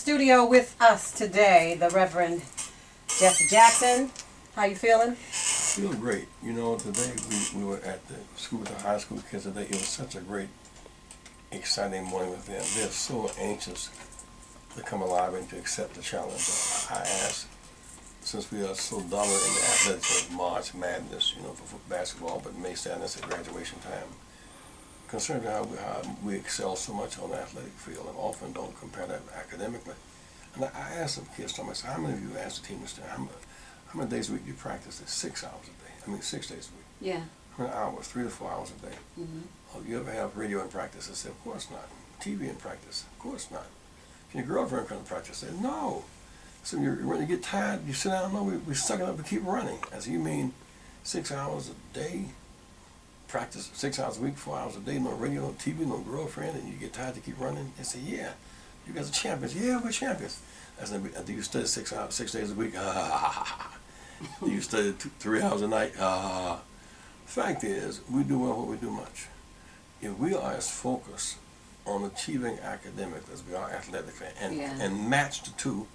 studio with us today, the Reverend Jesse Jackson. How you feeling? Feel great. You know, today we were at the school with the high school kids today. It was such a great, exciting morning with them. They're so anxious to come alive and to accept the challenge. I asked, since we are so dominant in the athletics of March Madness, you know, for basketball, but May Sadness at graduation time, concerned how we excel so much on the athletic field and often don't compare that academically. And I asked some kids, I said, how many of you asked the team this time, how many days a week do you practice? It's 6 hours a day. I mean, 6 days a week. Yeah. How many hours? 3 to 4 hours a day. Mm-hmm. Oh, you ever have radio in practice? I said, of course not. TV in practice? Of course not. Can your girlfriend come to practice? I said, no. So when you get tired, you sit down, no, we suck it up and keep running. I said, you mean 6 hours a day? Practice 6 hours a week, 4 hours a day, no radio, no TV, no girlfriend, and you get tired to keep running? They said, yeah. You guys are champions. Yeah, we're champions. I said, do you study 6 days a week? Do you study 3 hours a night? Fact is, we do well what we do much. If we are as focused on achieving academically as we are athletically and match the two,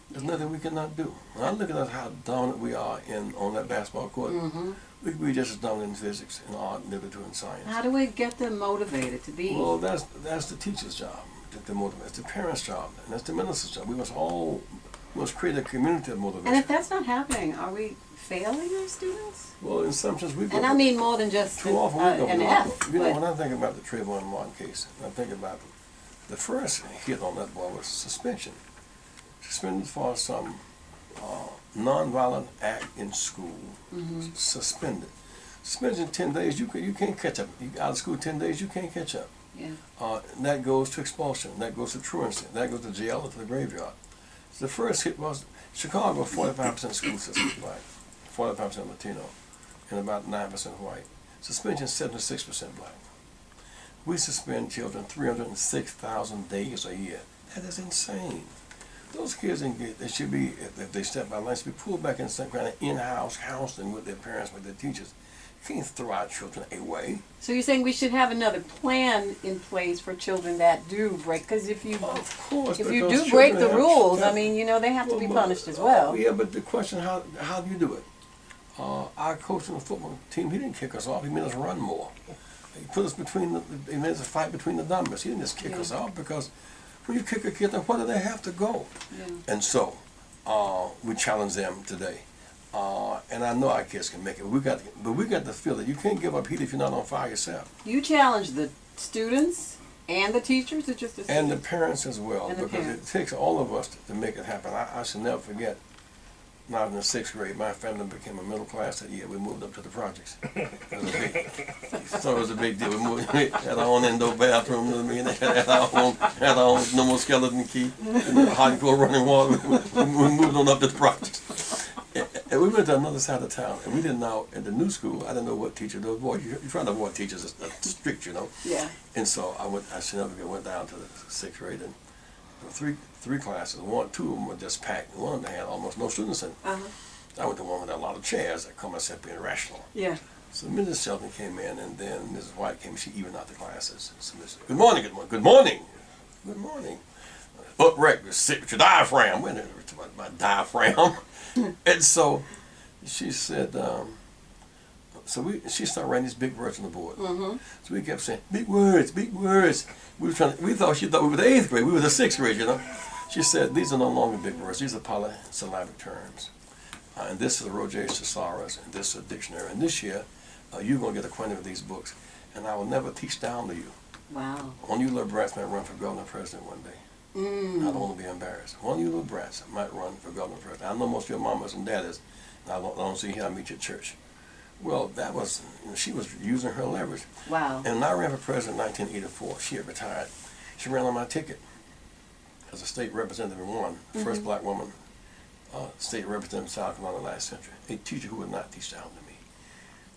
there's nothing we cannot do. When I look at how dominant we are on that basketball court, we could be just as dominant in physics, in art, and literature, and science. How do we get them motivated to be? Well, that's the teacher's job, to motivate. It's the parents' job, and that's the minister's job. We must create a community of motivation. And if that's not happening, are we failing our students? Well, in some sense, and I mean more than just too often an F. You know, when I think about the Trayvon Martin case, I think about the first hit on that boy was suspension. Suspended for some nonviolent act in school. Suspended. Suspension 10 days, you can't catch up. You out of school 10 days, you can't catch up. Yeah. That goes to expulsion. That goes to truancy. That goes to jail or to the graveyard. So the first hit was Chicago, 45% school system black, 45% Latino, and about 9% white. Suspension 76% black. We suspend children 306,000 days a year. That is insane. Those kids, they should be, if they step out of line, should be pulled back in some kind of in-house counseling with their parents, with their teachers. You can't throw our children away. So you're saying we should have another plan in place for children that do break? Because if you do break the rules, I mean, you know, they have to be punished as well. Yeah, but the question, how do you do it? Our coach on the football team, he didn't kick us off. He made us run more. He put us he made us fight between the numbers. He didn't just kick us off, because when you kick a kid, then where do they have to go? Yeah. And so we challenge them today. And I know our kids can make it. But we got to feel that you can't give up heat if you're not on fire yourself. You challenge the students and the teachers, or just the students? And the parents as well, because parents. it takes all of us to make it happen. I should never forget, when I was in the 6th grade, my family became a middle class that year. We moved up to the projects. It was a big deal. We moved, had our own indoor bathroom. I mean, had our own no more skeleton key, hot and cold running water. We moved on up to the projects. And we went to another side of town, and we didn't know, at the new school, I didn't know what teacher to avoid. You're trying to avoid teachers that's strict, you know. Yeah. And so I should never forget, went down to the 6th grade, and three classes. Two of them were just packed. One of them had almost no students in. I went to one with a lot of chairs. I call myself being rational. Yeah. So Mrs. Shelton came in, and then Mrs. White came. She evened out the classes. So good morning, good morning, good morning, good morning. Upright, sit with your diaphragm. Wait a minute, my diaphragm. And so she said, she started writing these big words on the board. So we kept saying, big words, big words. We thought she thought we were the 8th grade. We were the 6th grade, you know. She said, these are no longer big words. These are polysyllabic terms. And this is a Roget's Thesaurus, and this is a dictionary. And this year, you're going to get acquainted with these books. And I will never teach down to you. Wow. One of you little brats might run for governor president one day. I don't want to be embarrassed. One of you little brats might run for governor president. I know most of your mamas and daddies, and I don't see you. I meet you at church. Well, that was, she was using her leverage. Wow. And when I ran for president in 1984, she had retired. She ran on my ticket as a state representative in one, the first black woman state representative in South Carolina last century. A teacher who would not teach down to me.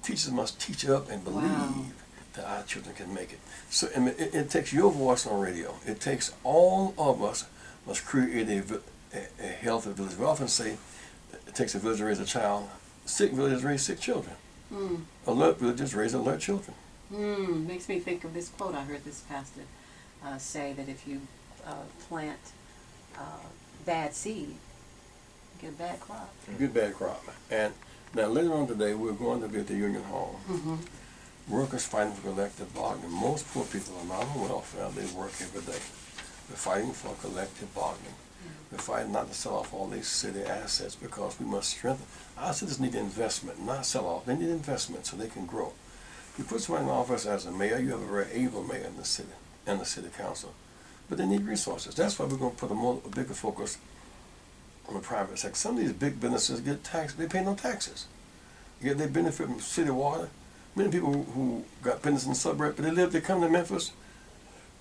Teachers must teach up and believe that our children can make it. So it takes your voice on radio. It takes all of us must create a healthy village. We often say it takes a village to raise a child. Sick villages raise sick children. Alert villages raise alert children. Makes me think of this quote I heard this pastor say, that if you plant bad seed, you get a bad crop. Good bad crop. And now later on today, we're going to be at the Union Hall. Mm-hmm. Workers fighting for collective bargaining. Most poor people are not on welfare. They work every day. We're fighting for collective bargaining. We're fighting not to sell off all these city assets because we must strengthen. Our cities need investment, not sell off. They need investment so they can grow. You put somebody in office as a mayor, you have a very able mayor in the city and the city council. But they need resources. That's why we're going to put a bigger focus on the private sector. Some of these big businesses get taxed. They pay no taxes. Yet they benefit from city water. Many people who got business in the suburb, but they come to Memphis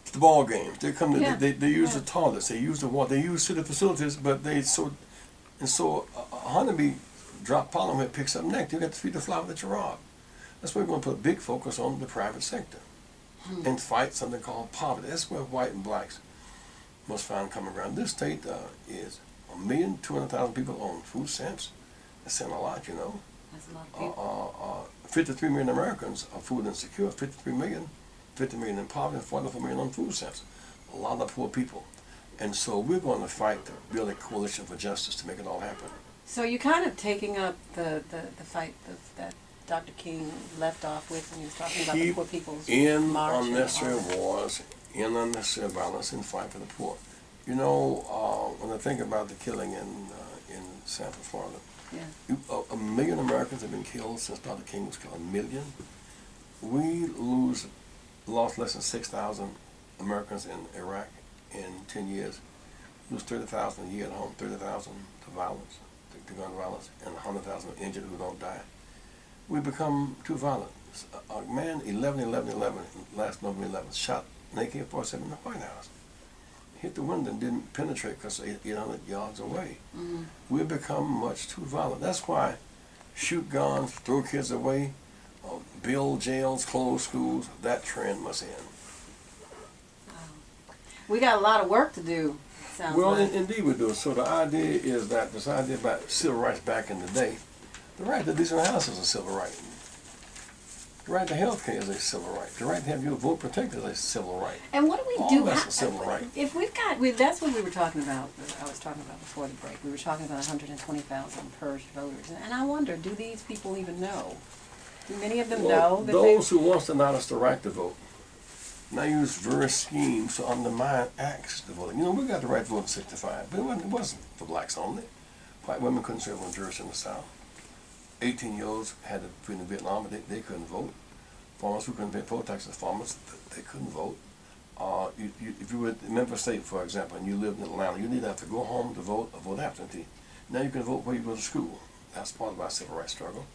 to the ball games. They come to, they use the toilets, they use the water, they use city facilities, but a honeybee drop pollen when it picks up nectar. You got to feed the flower that you rob. That's why we're going to put a big focus on the private sector and fight something called poverty. That's where white and blacks must find common ground. This state is 1,200,000 people on food stamps. That's saying a lot, you know. That's a lot of people. 53 million Americans are food insecure, 50 million in poverty, and 44 million on food stamps. A lot of poor people. And so we're going to fight to build a coalition for justice to make it all happen. So you're kind of taking up the fight that Dr. King left off with when he was talking about the poor people's march. Unnecessary wars, in unnecessary violence, and fight for the poor. You know, when I think about the killing in Sanford, Florida, yeah. A million Americans have been killed since Dr. King was killed. 1 million. We lost less than 6,000 Americans in Iraq in 10 years. Lose 30,000 a year at home, 30,000 to violence, to gun violence, and 100,000 injured who don't die. We become too violent. A man, 11/11/11, last November 11th, shot an AK-47 in the White House. Hit the window and didn't penetrate because 800 yards away. Mm-hmm. We've become much too violent. That's why shoot guns, throw kids away, build jails, close schools, that trend must end. We got a lot of work to do, sounds Well, like. indeed we do. So the idea is that this idea about civil rights back in the day, the right to decent house is a civil right. The right to health care is a civil right. The right to have your vote protected is a civil right. And what do we All do? that's a civil right. If that's what we were talking about. I was talking about before the break. We were talking about 120,000 purged voters, and I wonder, do these people even know? Do many of them know that those who wants to deny us the right to vote now use various schemes to undermine access to voting. You know, we got the right to vote at 65, but it wasn't for blacks only. White women couldn't serve on juries in the South. 18-year-olds had to be in Vietnam, but they couldn't vote. Farmers who couldn't pay poll taxes, farmers, they couldn't vote. If you were in Memphis State, for example, and you lived in Atlanta, you didn't have to go home to vote or vote absentee. Now you can vote where you go to school. That's part of our civil rights struggle.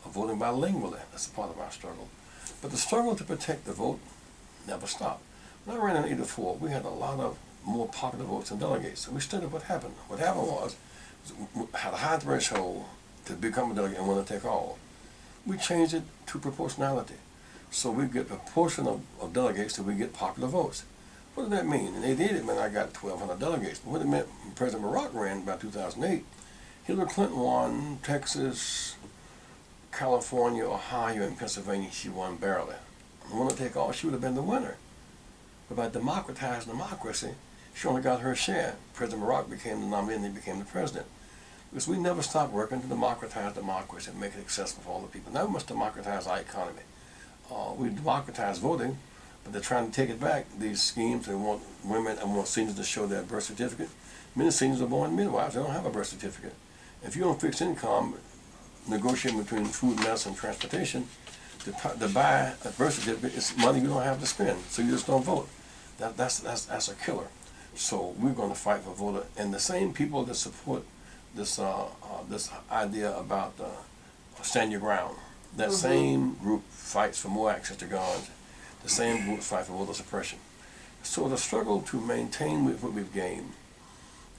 Voting bilingually, that's a part of our struggle. But the struggle to protect the vote never stopped. When I ran in '84, we had a lot of more popular votes than delegates. So we studied what happened. What happened was we had a high threshold to become a delegate and want to take all. We changed it to proportionality. So we get a portion of delegates that we get popular votes. What did that mean? In '88, it meant I got 1,200 delegates. But what it meant when President Barack ran by 2008, Hillary Clinton won Texas, California, Ohio, and Pennsylvania. She won barely. I want to take all, she would have been the winner. But by democratizing democracy, she only got her share. President Barack became the nominee and he became the president. Because we never stopped working to democratize democracy and make it accessible for all the people. Now we must democratize our economy. We democratize voting, but they're trying to take it back. These schemes, they want women and want seniors to show their birth certificate. Many seniors are born midwives. They don't have a birth certificate. If you're on fixed income, negotiating between food, medicine, and transportation, to buy a birth certificate, it's money you don't have to spend, so you just don't vote. That's a killer. So we're going to fight for voter, and the same people that support this idea about stand your ground, that same group fights for more access to guns. The same group fight for voter suppression. So the struggle to maintain what we've gained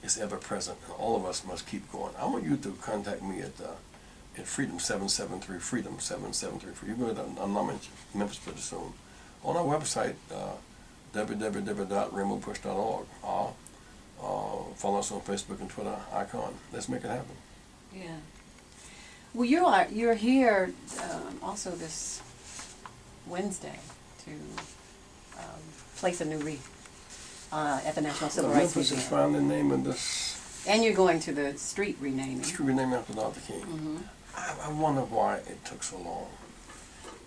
is ever present, and all of us must keep going. I want you to contact me at Freedom 773, Freedom 773. You go to a number in Memphis pretty soon. On our website, www.rainbowpush.org. Follow us on Facebook and Twitter, Icon. Let's make it happen. Yeah. Well, you're here also this Wednesday to place a new wreath at the National Civil Rights Memphis Museum. is finally naming this And you're going to the street renaming. Street renaming after Dr. King. Mm-hmm. I wonder why it took so long.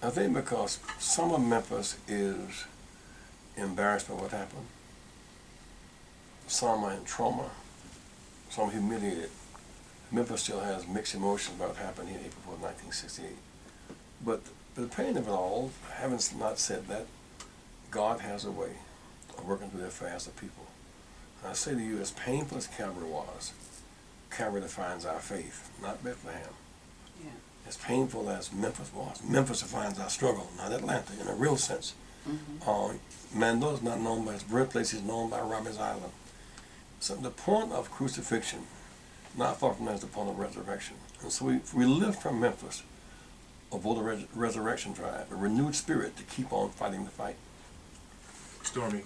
I think because some of Memphis is embarrassed by what happened. Some are in trauma. Some humiliated. Memphis still has mixed emotions about what happened in April 4, 1968. But the pain of it all, having not said that, God has a way of working through the affairs of people. And I say to you, as painful as Calvary was, Calvary defines our faith, not Bethlehem. Yeah. As painful as Memphis was, Memphis defines our struggle, not Atlanta, in a real sense. Mm-hmm. Mandel is not known by his birthplace, he's known by Robbins Island. So the point of crucifixion, not far from that, is the point of resurrection. And so we live from Memphis, a voter resurrection drive, a renewed spirit to keep on fighting the fight. Stormy,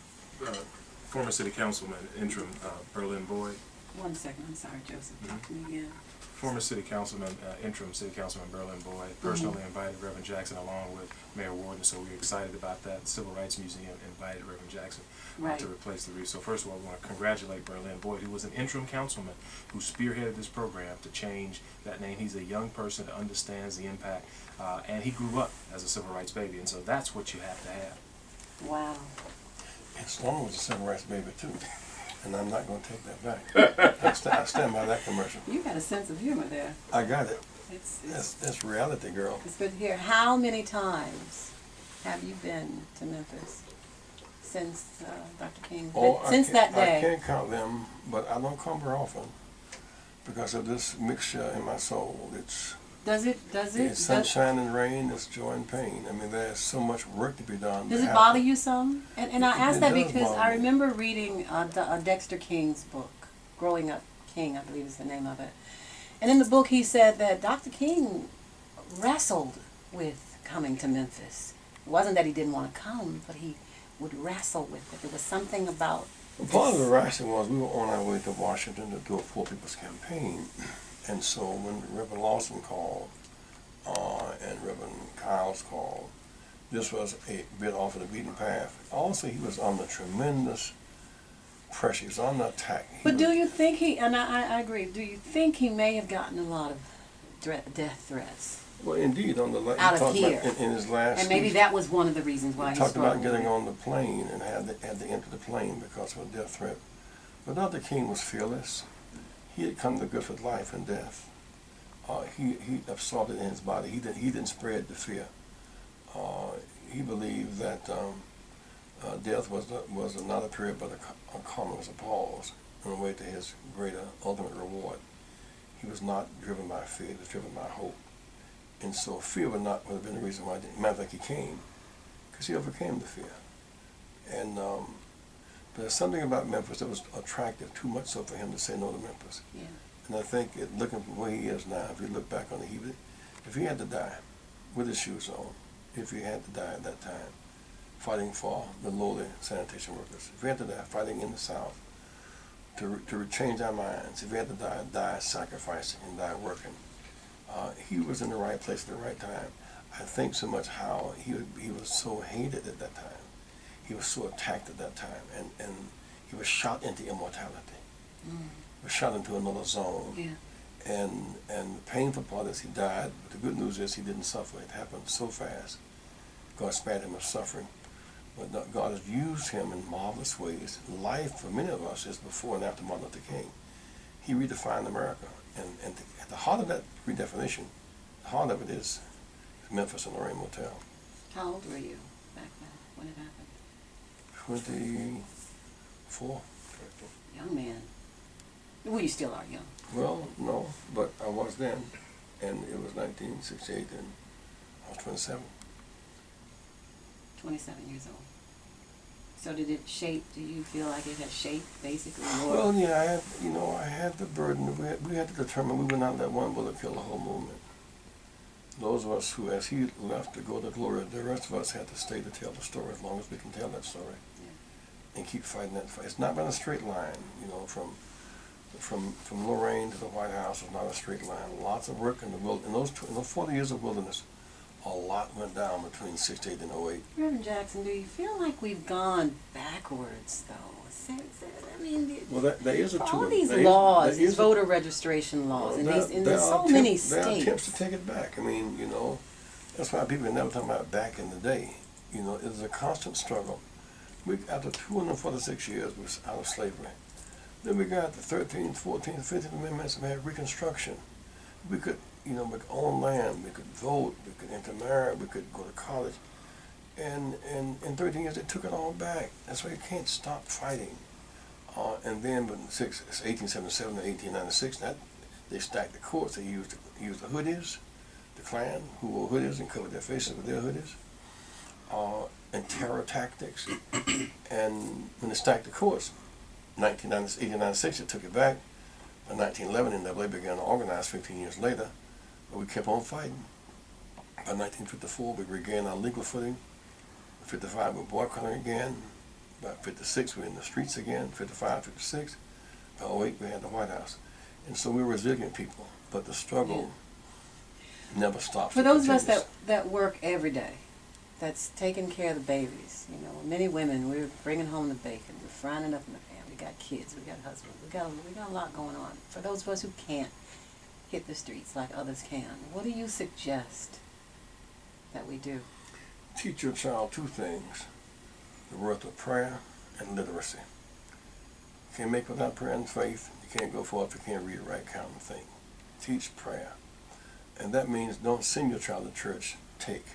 former city councilman, interim Berlin Boyd. 1 second, I'm sorry, Joseph. Talk to me again. Former city councilman, interim city councilman Berlin Boyd, personally invited Reverend Jackson along with Mayor Warden, so we're excited about that. The Civil Rights Museum invited Reverend Jackson to replace the wreath. So first of all, we want to congratulate Berlin Boyd, who was an interim councilman who spearheaded this program to change that name. He's a young person that understands the impact, and he grew up as a civil rights baby, and so that's what you have to have. Wow. And Stormy was a civil rights baby too, and I'm not going to take that back. I stand by that commercial. You got a sense of humor there. I got it. It's That's reality, girl. It's good to hear. How many times have you been to Memphis since Dr. King? Since that day? I can't count them, but I don't come very often because of this mixture in my soul. It's sunshine and rain, it's joy and pain. I mean, there's so much work to be done. Does it bother you some? And I ask that because I me. remember reading Dexter King's book, Growing Up King, I believe is the name of it. And in the book he said that Dr. King wrestled with coming to Memphis. It wasn't that he didn't want to come, but he would wrestle with it. There was something about Part of the wrestling was we were on our way to Washington to do a Poor People's Campaign. And so when Reverend Lawson called and Reverend Kyles called, this was a bit off of the beaten path. Also, he was under tremendous pressure. He was under attack. But do you think he, and I agree, do you think he may have gotten a lot of death threats? Well, indeed, on the out of here. In his last and maybe speech, that was one of the reasons why he talked about struggled. getting on the plane and had to enter the plane because of a death threat. But Dr. King was fearless. He had come to grips with life and death. He absorbed it in his body. He didn't spread the fear. He believed that death was not a period but a comma, was a pause on the way to his greater ultimate reward. He was not driven by fear. He was driven by hope. And so fear would have been the reason why. Matter of fact, he came, because he overcame the fear. And there's something about Memphis that was attractive, too much so for him to say no to Memphis. Yeah. And I think, looking from where he is now, if you look back on it, if he had to die with his shoes on, if he had to die at that time, fighting for the lowly sanitation workers, if he had to die fighting in the South to change our minds, if he had to die sacrificing and die working, he was in the right place at the right time. I think so much how he was so hated at that time. He was so attacked at that time, and he was shot into immortality. He was shot into another zone. Yeah. And the painful part is he died, but the good news is he didn't suffer. It happened so fast. God spared him of suffering. But God has used him in marvelous ways. Life for many of us is before and after Martin Luther King. He redefined America. And at the heart of that redefinition, the heart of it is Memphis and Lorraine Motel. How old were you back then when it happened? 24. Young man. Well, you still are young. Well, no, but I was then, and it was 1968, and I was 27. 27 years old. So did it shape, do you feel like it has shaped, basically? Well, yeah, I had the burden. We had to determine we would not let one bullet kill the whole movement. Those of us who, as he left to go to glory, the rest of us had to stay to tell the story as long as we can tell that story. Yeah. And keep fighting that fight. It's not been a straight line, from Lorraine to the White House is not a straight line. Lots of work in the wilderness. In those 40 years of wilderness, a lot went down between 68 and '08. Reverend Jackson, do you feel like we've gone backwards, though? I mean, Well, there is a all tool. these There is- laws, there is these a- voter registration laws, and There- there's there so are many There are attempts to states. take it back. I mean, that's why people are never talking about back in the day. It's a constant struggle. After 246 years, we was out of slavery. Then we got the 13th, 14th, 15th Amendments, and we had Reconstruction. We could, we could own land, we could vote, we could intermarry, we could go to college. And in 13 years, they took it all back. That's why you can't stop fighting. And then in 1877 to 1896, they stacked the courts. They used the hoodies, the Klan, who wore hoodies and covered their faces with their hoodies, and terror tactics. And when they stacked the courts, 1896, they took it back. By 1911, NAA began to organize 15 years later, but we kept on fighting. By 1954, we regained our legal footing. By 55, we were boycotting again. By 56, we were in the streets again. 55, 56. By 08, we had the White House. And so we were resilient people, but the struggle never stops. For those of us that work every day, that's taking care of the babies, many women, we're bringing home the bacon, we're frying it up in the pan, we got kids, we got husbands, we got a lot going on. For those of us who can't hit the streets like others can, what do you suggest that we do? Teach your child two things: the worth of prayer and literacy. You can't make without prayer and faith. You can't go forth if you can't read, write, count, and think. Teach prayer. And that means don't send your child to church, take.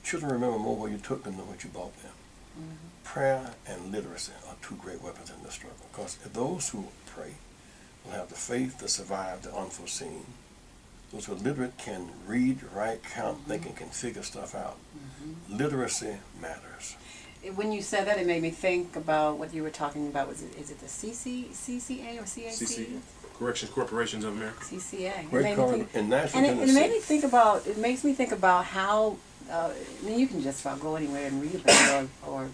Children remember more what you took them than what you bought them. Mm-hmm. Prayer and literacy are two great weapons in this struggle, because those who pray will have the faith to survive the unforeseen. Those who are literate can read, write, count, think, and can figure stuff out. Mm-hmm. Literacy matters. When you said that, it made me think about what you were talking about. Is it the CCA or CAC? CC, Corrections Corporations of America. CCA. Great color in Nashville, and it Tennessee. makes me think about how, you can just about go anywhere and read about it or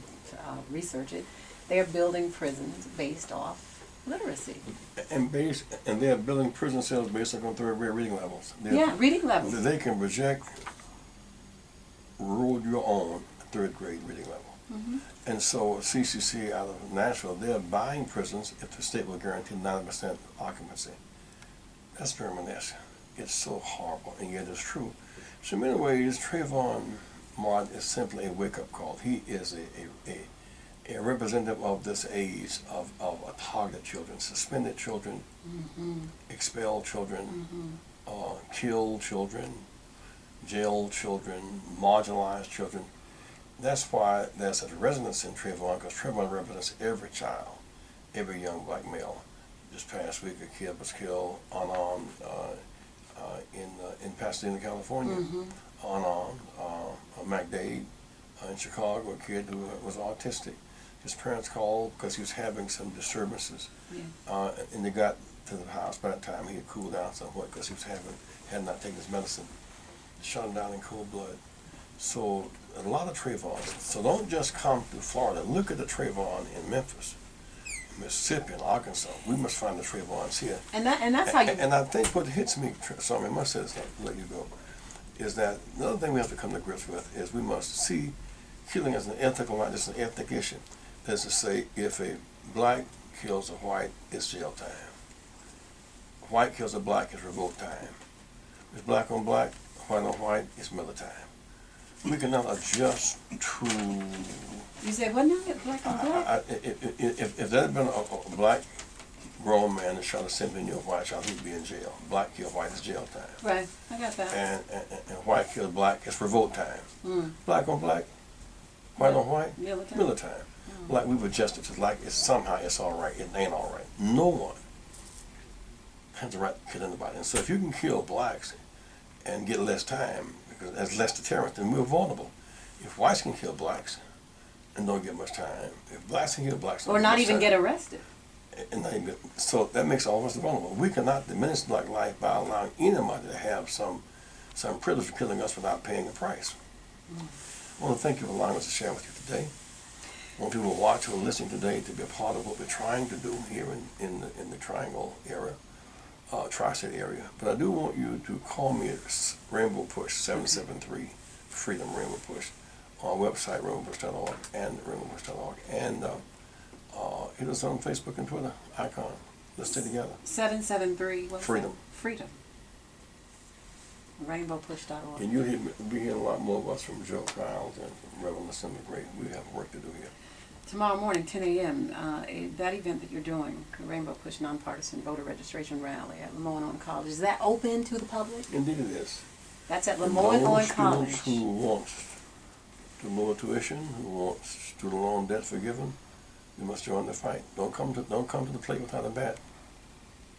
research it. They're building prisons based off literacy. And they're building prison cells based on third grade reading levels. Reading levels. They can project rule your own third grade reading level. Mm-hmm. And so CCC out of Nashville, they're buying prisons if the state will guarantee 90% occupancy. That's Germanesque. It's so horrible, and yet it's true. So in many ways, Trayvon Martin is simply a wake-up call. He is a representative of this age of targeted children, suspended children, mm-hmm. expelled children, mm-hmm. Killed children, jailed children, marginalized children. That's why there's such resonance in Trayvon, because Trayvon represents every child, every young black male. This past week, a kid was killed unarmed in Pasadena, California. Mm-hmm. Unarmed. McDade in Chicago, a kid who was autistic. His parents called because he was having some disturbances, and they got to the house. By that time, he had cooled down somewhat because he had not taken his medicine. They shot him down in cold blood. So a lot of Trayvons. So don't just come to Florida. Look at the Trayvon in Memphis, Mississippi, and Arkansas. We must find the Trayvons here. And that's how you. And I think what hits me, Stormy, I must say this, I'll let you go, is that another thing we have to come to grips with is we must see killing as an ethical, not just an ethnic issue. That's to say, if a black kills a white, it's jail time. White kills a black, it's revolt time. If black on black, white on white, it's Miller time. We cannot adjust to. You said what now? Black on black? If there had been a black grown man that shot a 17-year-old white child, he'd be in jail. Black killed white is jail time. Right, I got that. And white killed black, it's revolt time. Mm. Black on black, white on white, Miller time. Mm. Like we've adjusted to like it's all right. It ain't all right. No one has the right to kill anybody. And so if you can kill blacks and get less time, because there's less deterrent, then we're vulnerable. If whites can kill blacks and don't get much time, if blacks can kill blacks, or not even get arrested. And so that makes all of us vulnerable. We cannot diminish black life by allowing anybody to have some privilege of killing us without paying a price. I want to thank you for allowing us to share with you today. I want people to watch or listen today to be a part of what we're trying to do here in the Triangle area. tri-state area. But I do want you to call me at Rainbow Push 773 Freedom Rainbow Push on our website rainbowpush.org and rainbowpush.org, and hit us on Facebook and Twitter. Icon. Let's stay together. 773. What's Freedom. That? Freedom. Rainbowpush.org. And you'll be hearing a lot more of us from Joe Giles and from Reverend Assembly Great. We have work to do here. Tomorrow morning, 10 a.m., that event that you're doing, the Rainbow Push Nonpartisan Voter Registration Rally at Lemoyne College, is that open to the public? Indeed it is. That's at Lemoyne College. Those who want to lower tuition, who want student loan debt forgiven, they must join the fight. Don't come to the plate without a bat.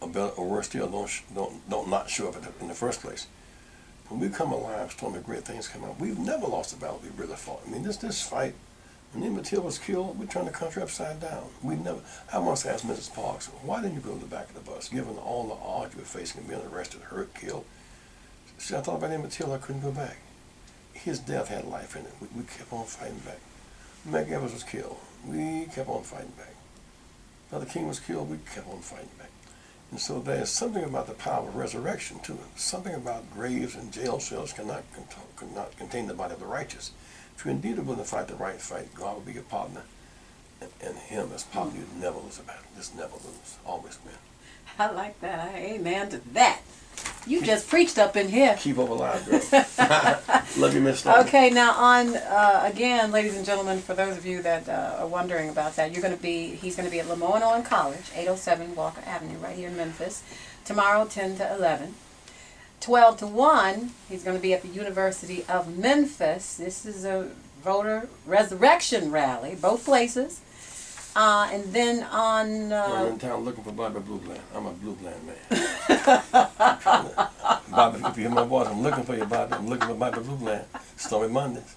Or worse still, don't not show up in the first place. When we come alive, Stormy, great things come out. We've never lost a battle we really fought. I mean, this fight, when Emmett Till was killed, we turned the country upside down. I once asked Mrs. Parks, why didn't you go to the back of the bus, given all the odds you were facing, being arrested, hurt, killed? She said, I thought about Emmett Till, I couldn't go back. His death had life in it. We kept on fighting back. Meg Evans was killed. We kept on fighting back. Dr. King was killed. We kept on fighting back. And so there's something about the power of resurrection, too. Something about graves and jail cells cannot contain the body of the righteous. If you indeed are going to fight the right fight, God will be your partner. And him as partner, you never lose a battle. Just never lose. Always win. I like that. Amen to that. You just preached up in here. Keep up alive, girl. Love you, Miss Stormy. Okay, now on, again, ladies and gentlemen, for those of you that are wondering about that, he's going to be at Lemoyne College, 807 Walker Avenue, right here in Memphis, tomorrow 10 to 11. 12 to 1, he's going to be at the University of Memphis. This is a voter resurrection rally, both places. And then on... I'm in town looking for Bobby Blue Bland. I'm a Blue Bland man. Bobby, if you hear my voice, I'm looking for you, Bobby. I'm looking for Bobby Blue Bland. Stormy Mondays.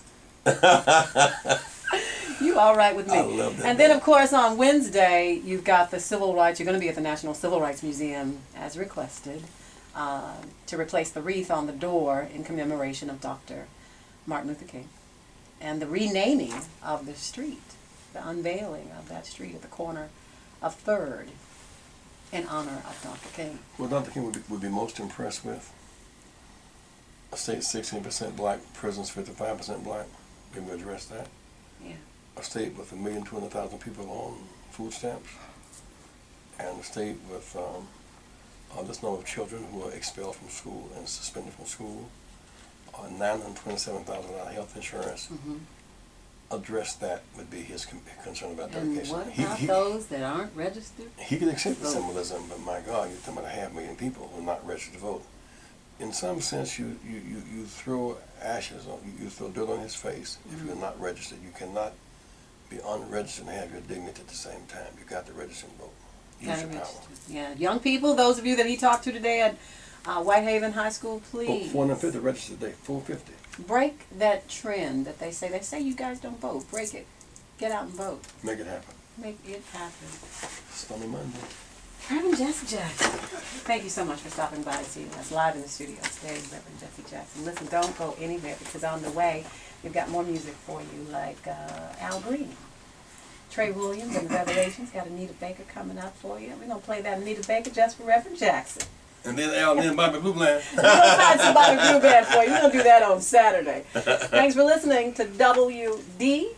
You all right with me? I love that. And then, of course, on Wednesday, you've got the Civil Rights. You're going to be at the National Civil Rights Museum, as requested, to replace the wreath on the door in commemoration of Dr. Martin Luther King, and the renaming of the street. The unveiling of that street at the corner of 3rd in honor of Dr. King. What Dr. King would be most impressed with, a state 16% black, prisons 55% black, maybe we address that. Yeah. A state with 1,200,000 people on food stamps, and a state with this number of children who are expelled from school and suspended from school, $927,000 health insurance. Mm-hmm. Address that would be his concern about And dedication. what about those that aren't registered? He could accept the symbolism, but my God, you're talking about 500,000 people who are not registered to vote. In some sense, you throw ashes on, you throw dirt on his face. If you're not registered, you cannot be unregistered and have your dignity at the same time. You got to register and vote. Use your power. Yeah, young people, those of you that he talked to today at Whitehaven High School, please. 450 registered today, 450. Break that trend that they say you guys don't vote. Break it. Get out and vote. Make it happen. Make it happen. Stormy Monday. Reverend Jesse Jackson, thank you so much for stopping by and seeing us live in the studio today, Reverend Jesse Jackson. Listen, don't go anywhere, because on the way, we've got more music for you, like Al Green. Trey Williams and the Revelations got Anita Baker coming up for you. We're going to play that Anita Baker just for Reverend Jackson. And then Al, and then Bobby Blue Bland. We're going to find some Bobby Blue Band for you. We're going to do that on Saturday. Thanks for listening to WDIA.